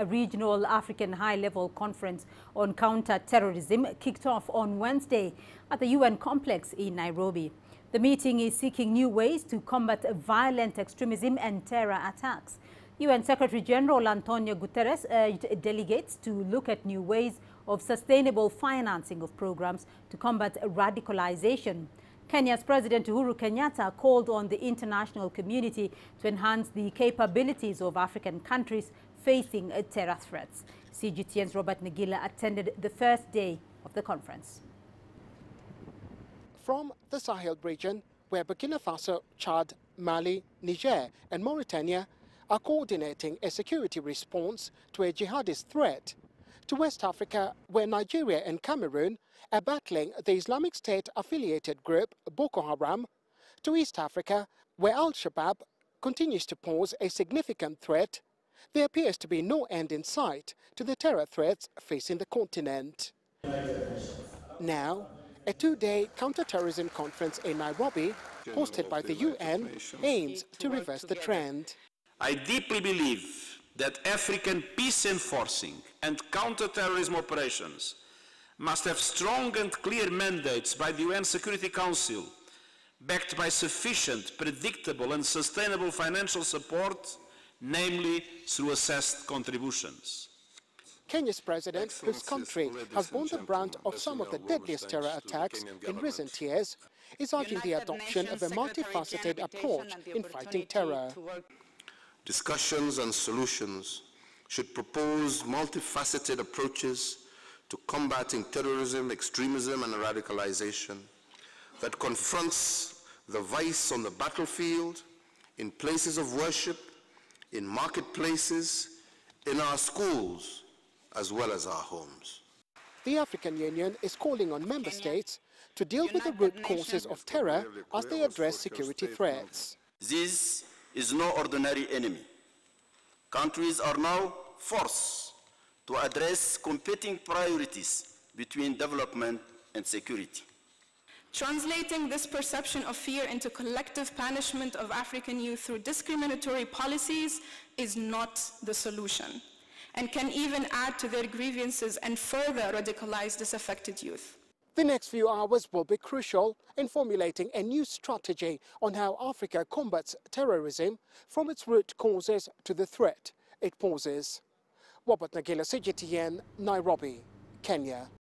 a regional African high-level conference on counter-terrorism kicked off on Wednesday at the UN complex in Nairobi. The meeting is seeking new ways to combat violent extremism and terror attacks. UN Secretary General Antonio Gutteres urged delegates to look at new ways of sustainable financing of programs to combat radicalization. Kenya's President Uhuru Kenyatta called on the international community to enhance the capabilities of African countries facing terror threats. CGTN's Nagila attended the first day of the conference. From the Sahel region, where Burkina Faso, Chad, Mali, Niger and Mauritania are coordinating a security response to a jihadist threat, to West Africa, where Nigeria and Cameroon are battling the Islamic State-affiliated group Boko Haram, to East Africa, where Al-Shabaab continues to pose a significant threat, there appears to be no end in sight to the terror threats facing the continent. Now, a two-day counter-terrorism conference in Nairobi, hosted by the UN, aims to reverse the trend. I deeply believe that African peace-enforcing and counter-terrorism operations must have strong and clear mandates by the UN Security Council, backed by sufficient, predictable and sustainable financial support, namely through assessed contributions. Kenya's president, whose country has borne the brunt of some of the deadliest terror attacks in recent years, is urging the adoption of a multifaceted approach in fighting terror. Discussions and solutions should propose multifaceted approaches to combating terrorism, extremism and radicalization that confronts the vice on the battlefield, in places of worship, in marketplaces, in our schools, as well as our homes. The African Union is calling on member states to deal with the root causes of terror as they address security threats. This is no ordinary enemy. Countries are now forced to address competing priorities between development and security. Translating this perception of fear into collective punishment of African youth through discriminatory policies is not the solution, and can even add to their grievances and further radicalize disaffected youth. The next few hours will be crucial in formulating a new strategy on how Africa combats terrorism from its root causes to the threat it poses. Nagila, CGTN, Nairobi, Kenya.